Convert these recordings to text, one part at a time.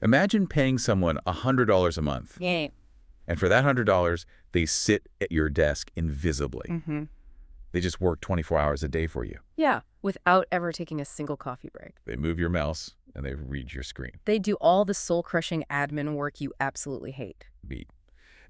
Imagine paying someone $100 a month, Yeah. and for that $100, they sit at your desk invisibly. Mm-hmm. They just work 24 hours a day for you. Yeah, without ever taking a single coffee break. They move your mouse, and they read your screen. They do all the soul-crushing admin work you absolutely hate. Beat.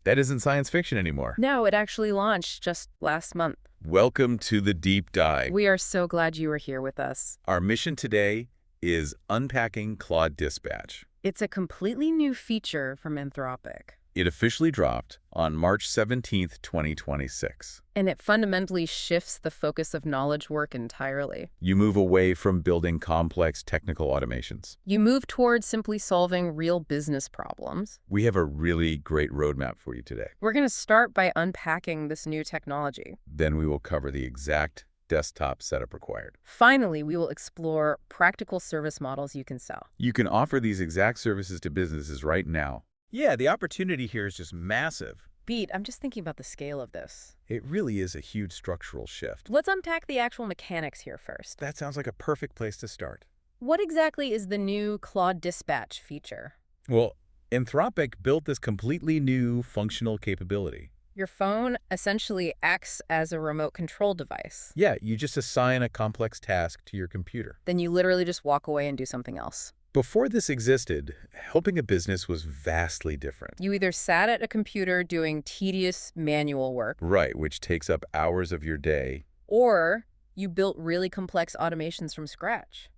That isn't science fiction anymore. No, it actually launched just last month. Welcome to the Deep Dive. We are so glad you are here with us. Our mission today is unpacking Claude Dispatch. It's a completely new feature from Anthropic. It officially dropped on March 17th, 2026. And it fundamentally shifts the focus of knowledge work entirely. You move away from building complex technical automations. You move towards simply solving real business problems. We have a really great roadmap for you today. We're going to start by unpacking this new technology. Then we will cover the exact desktop setup required. Finally, we will explore practical service models you can sell. You can offer these exact services to businesses right now. Yeah, the opportunity here is just massive. Beat, I'm just thinking about the scale of this. It really is a huge structural shift. Let's unpack the actual mechanics here first. That sounds like a perfect place to start. What exactly is the new Claude Dispatch feature? Well, Anthropic built this completely new functional capability. Your phone essentially acts as a remote control device. Yeah, you just assign a complex task to your computer. Then you literally just walk away and do something else. Before this existed, helping a business was vastly different. You either sat at a computer doing tedious manual work, Right, which takes up hours of your day. or you built really complex automations from scratch.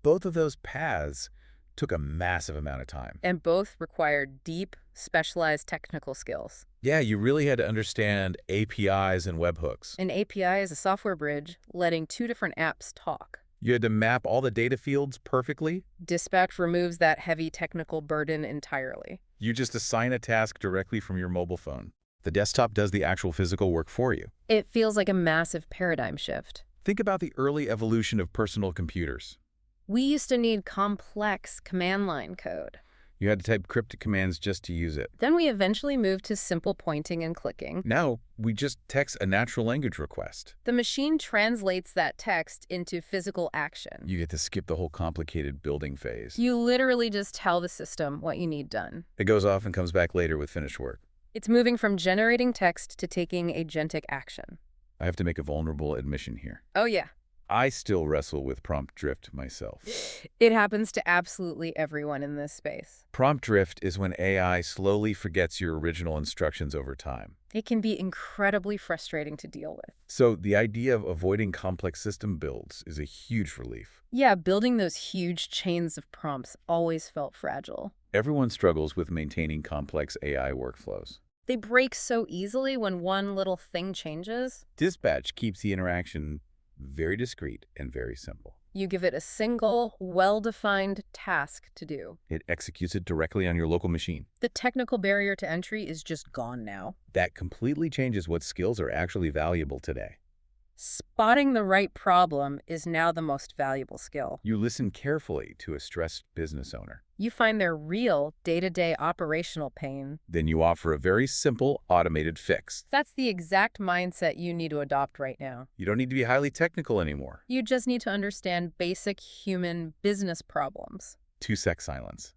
Both of those paths took a massive amount of time. And both required deep, specialized technical skills. Yeah, you really had to understand APIs and webhooks. An API is a software bridge letting two different apps talk. You had to map all the data fields perfectly. Dispatch removes that heavy technical burden entirely. You just assign a task directly from your mobile phone. The desktop does the actual physical work for you. It feels like a massive paradigm shift. Think about the early evolution of personal computers. We used to need complex command line code. You had to type cryptic commands just to use it. Then we eventually moved to simple pointing and clicking. Now, we just text a natural language request. The machine translates that text into physical action. You get to skip the whole complicated building phase. You literally just tell the system what you need done. It goes off and comes back later with finished work. It's moving from generating text to taking agentic action. I have to make a vulnerable admission here. Oh yeah, I still wrestle with prompt drift myself. it happens to absolutely everyone in this space. Prompt drift is when AI slowly forgets your original instructions over time. It can be incredibly frustrating to deal with. So the idea of avoiding complex system builds is a huge relief. Yeah, building those huge chains of prompts always felt fragile. Everyone struggles with maintaining complex AI workflows. They break so easily when one little thing changes. Dispatch keeps the interaction very discreet and very simple. You give it a single, well-defined task to do. It executes it directly on your local machine. The technical barrier to entry is just gone now. That completely changes what skills are actually valuable today. Spotting the right problem is now the most valuable skill. You listen carefully to a stressed business owner. You find their real day-to-day operational pain. Then you offer a very simple, automated fix. That's the exact mindset you need to adopt right now. You don't need to be highly technical anymore. You just need to understand basic human business problems. 2-sec silence.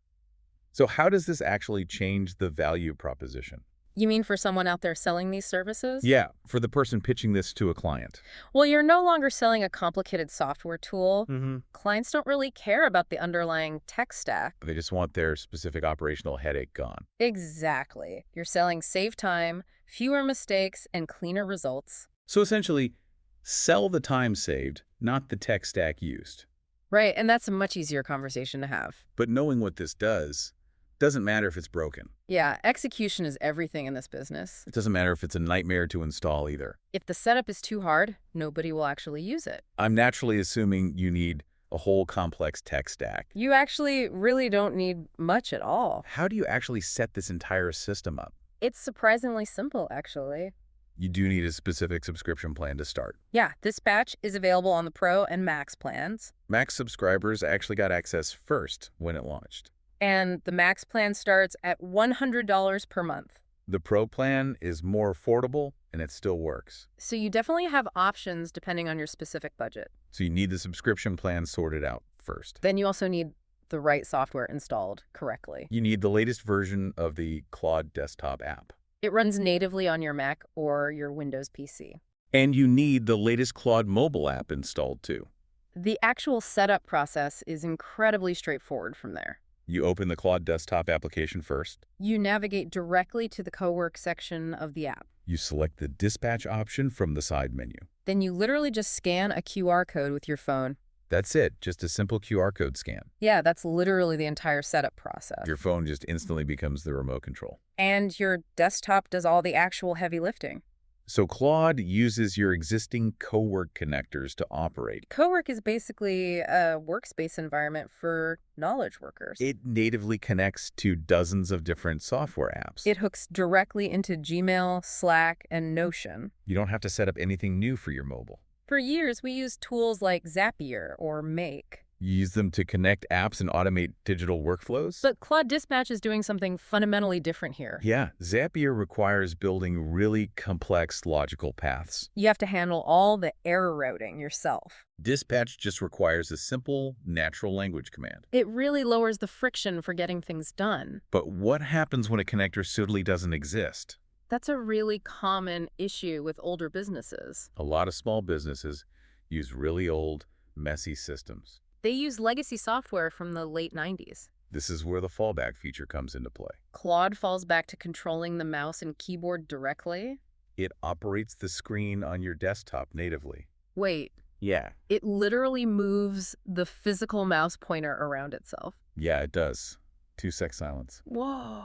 So how does this actually change the value proposition? You mean for someone out there selling these services? Yeah, for the person pitching this to a client. Well, you're no longer selling a complicated software tool. Mm-hmm. Clients don't really care about the underlying tech stack. They just want their specific operational headache gone. Exactly. You're selling save time, fewer mistakes, and cleaner results. So essentially, sell the time saved, not the tech stack used. Right, and that's a much easier conversation to have. But knowing what this doesn't matter if it's broken. Yeah, execution is everything in this business. It doesn't matter if it's a nightmare to install either. If the setup is too hard, nobody will actually use it. I'm naturally assuming you need a whole complex tech stack. You actually really don't need much at all. How do you actually set this entire system up? It's surprisingly simple, actually. You do need a specific subscription plan to start. Yeah, Dispatch is available on the Pro and Max plans. Max subscribers actually got access first when it launched. And the Max plan starts at $100 per month. The Pro plan is more affordable, and it still works. So you definitely have options depending on your specific budget. So you need the subscription plan sorted out first. Then you also need the right software installed correctly. You need the latest version of the Claude desktop app. It runs natively on your Mac or your Windows PC. And you need the latest Claude mobile app installed too. The actual setup process is incredibly straightforward from there. You open the Claude desktop application first. You navigate directly to the co-work section of the app. You select the dispatch option from the side menu. Then you literally just scan a QR code with your phone. That's it, just a simple QR code scan. Yeah, that's literally the entire setup process. Your phone just instantly becomes the remote control. And your desktop does all the actual heavy lifting. So Claude uses your existing co-work connectors to operate. Co-work is basically a workspace environment for knowledge workers. It natively connects to dozens of different software apps. It hooks directly into Gmail, Slack, and Notion. You don't have to set up anything new for your mobile. For years, we used tools like Zapier or Make. You use them to connect apps and automate digital workflows? But Claude Dispatch is doing something fundamentally different here. Yeah, Zapier requires building really complex logical paths. You have to handle all the error routing yourself. Dispatch just requires a simple, natural language command. It really lowers the friction for getting things done. But what happens when a connector simply doesn't exist? That's a really common issue with older businesses. A lot of small businesses use really old, messy systems. They use legacy software from the late 90s. This is where the fallback feature comes into play. Claude falls back to controlling the mouse and keyboard directly. It operates the screen on your desktop natively. Wait, Yeah. it literally moves the physical mouse pointer around itself. Yeah, it does. 2-sec silence. Whoa.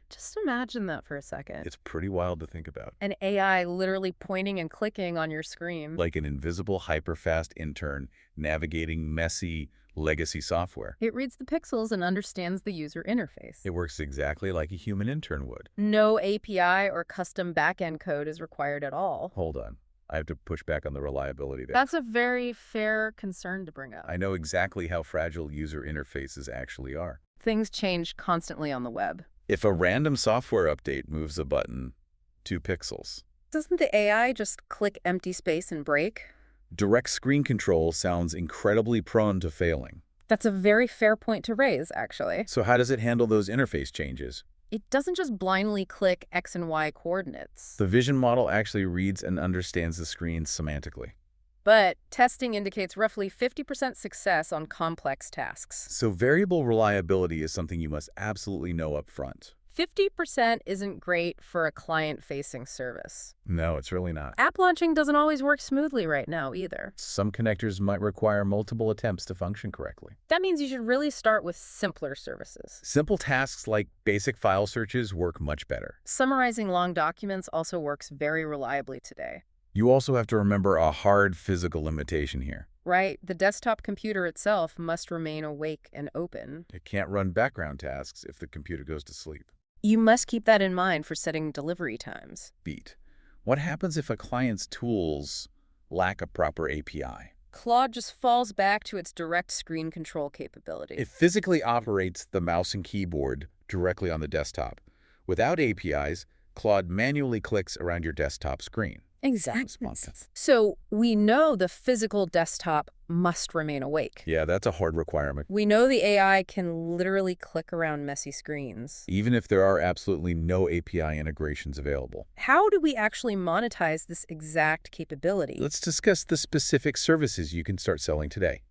Just imagine that for a second. It's pretty wild to think about. An AI literally pointing and clicking on your screen. Like an invisible, hyper-fast intern navigating messy legacy software. It reads the pixels and understands the user interface. It works exactly like a human intern would. No API or custom backend code is required at all. Hold on. I have to push back on the reliability there. That's a very fair concern to bring up. I know exactly how fragile user interfaces actually are. Things change constantly on the web. If a random software update moves a button 2 pixels, Doesn't the AI just click empty space and break? direct screen control sounds incredibly prone to failing. That's a very fair point to raise, actually. So how does it handle those interface changes? It doesn't just blindly click X and Y coordinates. The vision model actually reads and understands the screen semantically. But testing indicates roughly 50% success on complex tasks. So variable reliability is something you must absolutely know up front. 50% isn't great for a client-facing service. No, it's really not. App launching doesn't always work smoothly right now either. Some connectors might require multiple attempts to function correctly. That means you should really start with simpler services. Simple tasks like basic file searches work much better. Summarizing long documents also works very reliably today. You also have to remember a hard physical limitation here. Right, the desktop computer itself must remain awake and open. It can't run background tasks if the computer goes to sleep. You must keep that in mind for setting delivery times. Beat. What happens if a client's tools lack a proper API? Claude just falls back to its direct screen control capability. It physically operates the mouse and keyboard directly on the desktop. Without APIs, Claude manually clicks around your desktop screen. Exactly. Responsive. So we know the physical desktop must remain awake. Yeah, that's a hard requirement. We know the AI can literally click around messy screens. Even if there are absolutely no API integrations available. How do we actually monetize this exact capability? Let's discuss the specific services you can start selling today.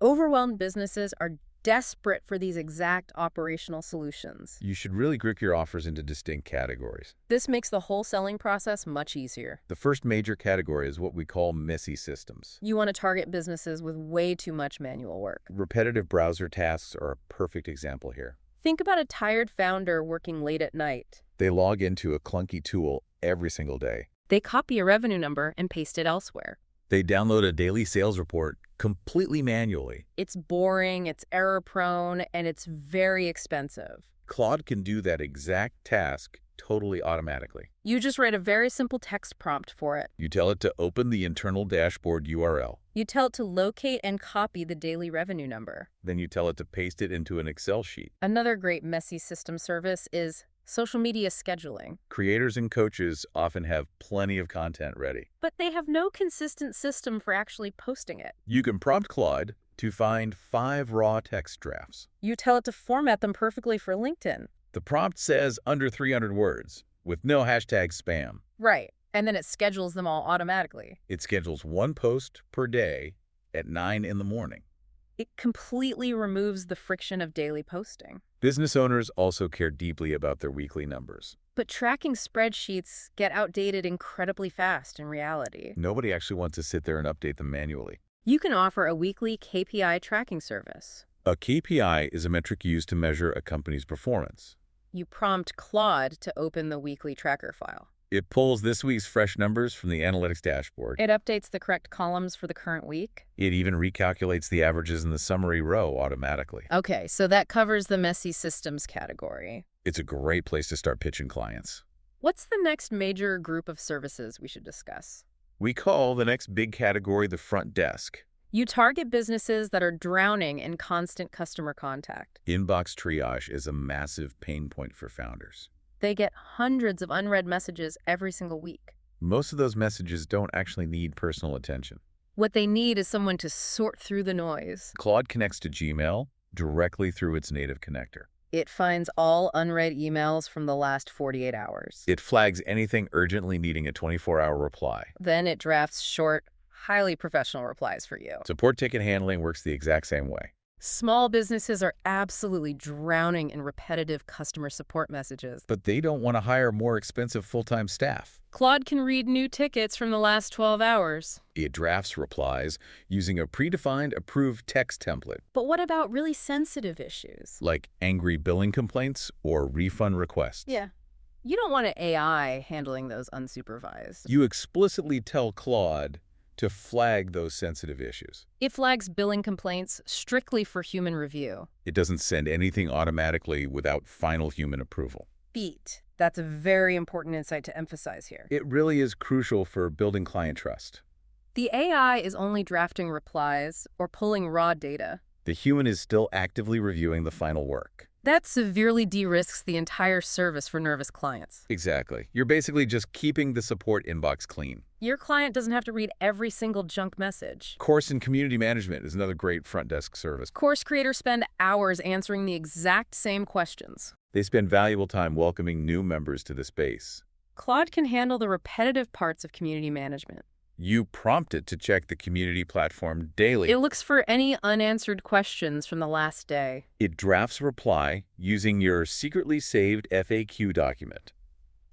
Overwhelmed businesses are desperate for these exact operational solutions. You should really group your offers into distinct categories. This makes the whole selling process much easier. The first major category is what we call messy systems. You want to target businesses with way too much manual work. Repetitive browser tasks are a perfect example here. Think about a tired founder working late at night. They log into a clunky tool every single day. They copy a revenue number and paste it elsewhere. They download a daily sales report completely manually. It's boring, it's error-prone, and it's very expensive. Claude can do that exact task totally automatically. You just write a very simple text prompt for it. You tell it to open the internal dashboard URL. You tell it to locate and copy the daily revenue number. Then you tell it to paste it into an Excel sheet. Another great messy system service is social media scheduling. Creators and coaches often have plenty of content ready. But they have no consistent system for actually posting it. You can prompt Claude to find 5 raw text drafts. You tell it to format them perfectly for LinkedIn. The prompt says under 300 words, with no hashtag spam. Right. And then it schedules them all automatically. It schedules 1 post per day at 9 in the morning. It completely removes the friction of daily posting. Business owners also care deeply about their weekly numbers. But tracking spreadsheets get outdated incredibly fast in reality. Nobody actually wants to sit there and update them manually. You can offer a weekly KPI tracking service. A KPI is a metric used to measure a company's performance. You prompt Claude to open the weekly tracker file. It pulls this week's fresh numbers from the analytics dashboard. It updates the correct columns for the current week. It even recalculates the averages in the summary row automatically. Okay, so that covers the messy systems category. It's a great place to start pitching clients. What's the next major group of services we should discuss? We call the next big category the front desk. You target businesses that are drowning in constant customer contact. Inbox triage is a massive pain point for founders. They get hundreds of unread messages every single week. Most of those messages don't actually need personal attention. What they need is someone to sort through the noise. Claude connects to Gmail directly through its native connector. It finds all unread emails from the last 48 hours. It flags anything urgently needing a 24-hour reply. Then it drafts short, highly professional replies for you. Support ticket handling works the exact same way. Small businesses are absolutely drowning in repetitive customer support messages. But they don't want to hire more expensive full-time staff. Claude can read new tickets from the last 12 hours. It drafts replies using a predefined approved text template. But what about really sensitive issues? Like angry billing complaints or refund requests. Yeah. You don't want an AI handling those unsupervised. You explicitly tell Claude to flag those sensitive issues. It flags billing complaints strictly for human review. It doesn't send anything automatically without final human approval. Beat. That's a very important insight to emphasize here. It really is crucial for building client trust. The AI is only drafting replies or pulling raw data. The human is still actively reviewing the final work. That severely de-risks the entire service for nervous clients. Exactly. You're basically just keeping the support inbox clean. Your client doesn't have to read every single junk message. Course and community management is another great front desk service. Course creators spend hours answering the exact same questions. They spend valuable time welcoming new members to the space. Claude can handle the repetitive parts of community management. You prompt it to check the community platform daily. It looks for any unanswered questions from the last day. It drafts a reply using your secretly saved FAQ document.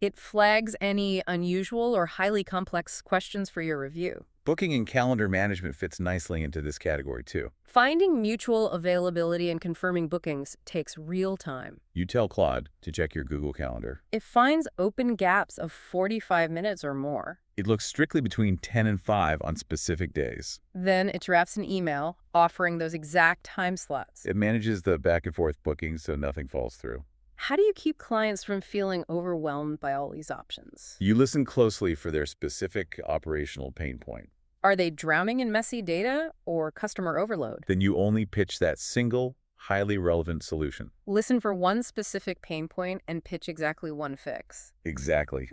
It flags any unusual or highly complex questions for your review. Booking and calendar management fits nicely into this category too. Finding mutual availability and confirming bookings takes real time. You tell Claude to check your Google Calendar. It finds open gaps of 45 minutes or more. It looks strictly between 10 and 5 on specific days. Then it drafts an email offering those exact time slots. It manages the back and forth bookings so nothing falls through. How do you keep clients from feeling overwhelmed by all these options? You listen closely for their specific operational pain point. Are they drowning in messy data or customer overload? Then you only pitch that single, highly relevant solution. Listen for one specific pain point and pitch exactly one fix. Exactly.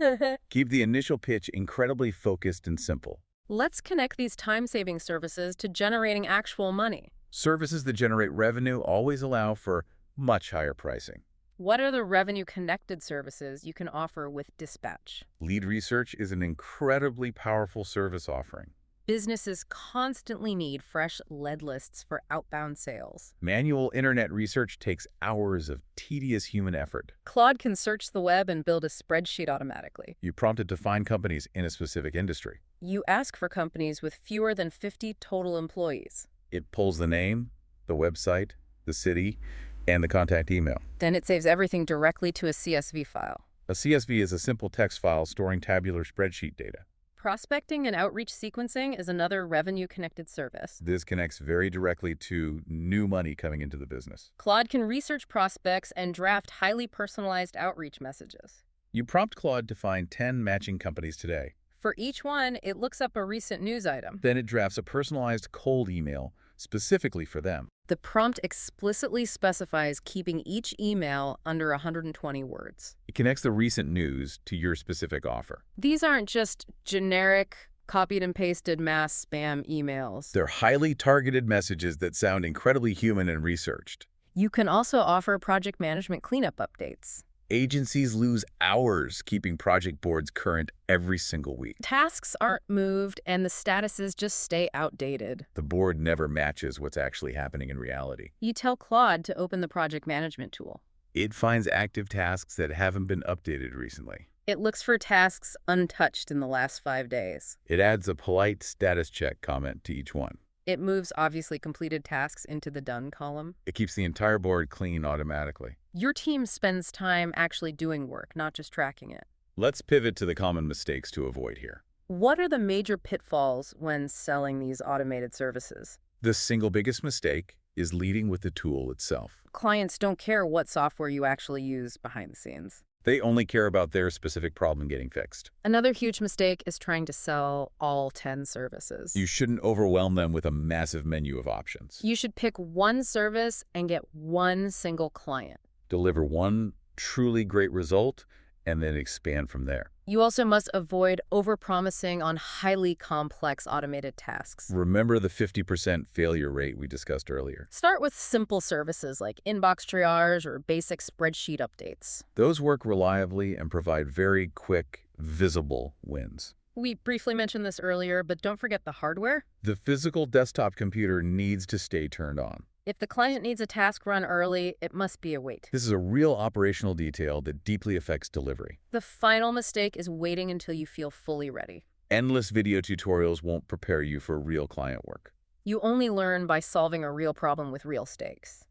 Keep the initial pitch incredibly focused and simple. Let's connect these time-saving services to generating actual money. Services that generate revenue always allow for much higher pricing. What are the revenue-connected services you can offer with Dispatch? Lead research is an incredibly powerful service offering. Businesses constantly need fresh lead lists for outbound sales. Manual internet research takes hours of tedious human effort. Claude can search the web and build a spreadsheet automatically. You prompt it to find companies in a specific industry. You ask for companies with fewer than 50 total employees. It pulls the name, the website, the city, and the contact email. Then it saves everything directly to a CSV file. A CSV is a simple text file storing tabular spreadsheet data. Prospecting and outreach sequencing is another revenue-connected service. This connects very directly to new money coming into the business. Claude can research prospects and draft highly personalized outreach messages. You prompt Claude to find 10 matching companies today. For each one, it looks up a recent news item. Then it drafts a personalized cold email specifically for them. The prompt explicitly specifies keeping each email under 120 words. It connects the recent news to your specific offer. These aren't just generic copied and pasted mass spam emails. They're highly targeted messages that sound incredibly human and researched. You can also offer project management cleanup updates. Agencies lose hours keeping project boards current every single week. Tasks aren't moved and the statuses just stay outdated. The board never matches what's actually happening in reality. You tell Claude to open the project management tool. It finds active tasks that haven't been updated recently. It looks for tasks untouched in the last 5 days. It adds a polite status check comment to each one. It moves obviously completed tasks into the done column. It keeps the entire board clean automatically. Your team spends time actually doing work, not just tracking it. Let's pivot to the common mistakes to avoid here. What are the major pitfalls when selling these automated services? The single biggest mistake is leading with the tool itself. Clients don't care what software you actually use behind the scenes. They only care about their specific problem getting fixed. Another huge mistake is trying to sell all 10 services. You shouldn't overwhelm them with a massive menu of options. You should pick one service and get one single client. Deliver one truly great result and then expand from there. You also must avoid overpromising on highly complex automated tasks. Remember the 50% failure rate we discussed earlier. Start with simple services like inbox triage or basic spreadsheet updates. Those work reliably and provide very quick, visible wins. We briefly mentioned this earlier, but don't forget the hardware. The physical desktop computer needs to stay turned on. If the client needs a task run early, it must be a wait. This is a real operational detail that deeply affects delivery. The final mistake is waiting until you feel fully ready. Endless video tutorials won't prepare you for real client work. You only learn by solving a real problem with real stakes.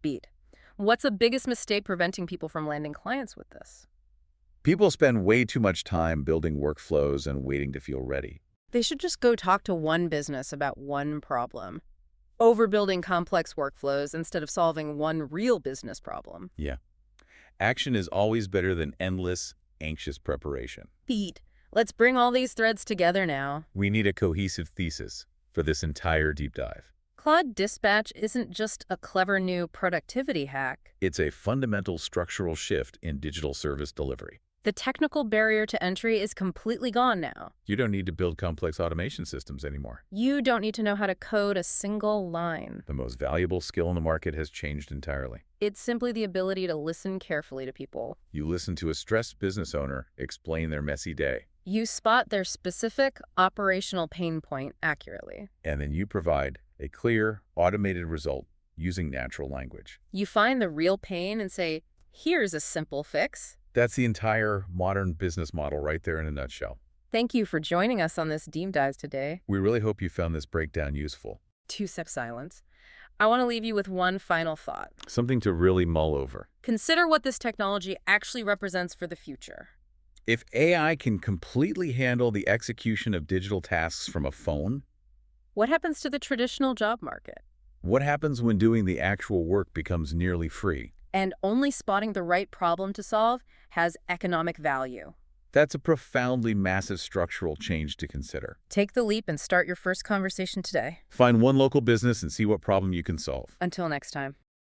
Beat. What's the biggest mistake preventing people from landing clients with this? People spend way too much time building workflows and waiting to feel ready. They should just go talk to one business about one problem. Overbuilding complex workflows instead of solving one real business problem. Yeah. Action is always better than endless, anxious preparation. Beat. Let's bring all these threads together now. We need a cohesive thesis for this entire deep dive. Claude Dispatch isn't just a clever new productivity hack. It's a fundamental structural shift in digital service delivery. The technical barrier to entry is completely gone now. You don't need to build complex automation systems anymore. You don't need to know how to code a single line. The most valuable skill in the market has changed entirely. It's simply the ability to listen carefully to people. You listen to a stressed business owner explain their messy day. You spot their specific operational pain point accurately. And then you provide a clear, automated result using natural language. You find the real pain and say, here's a simple fix. That's the entire modern business model right there in a nutshell. Thank you for joining us on this deep dive today. We really hope you found this breakdown useful. 2-step silence. I want to leave you with one final thought. Something to really mull over. Consider what this technology actually represents for the future. If AI can completely handle the execution of digital tasks from a phone, what happens to the traditional job market? What happens when doing the actual work becomes nearly free? And only spotting the right problem to solve has economic value. That's a profoundly massive structural change to consider. Take the leap and start your first conversation today. Find one local business and see what problem you can solve. Until next time.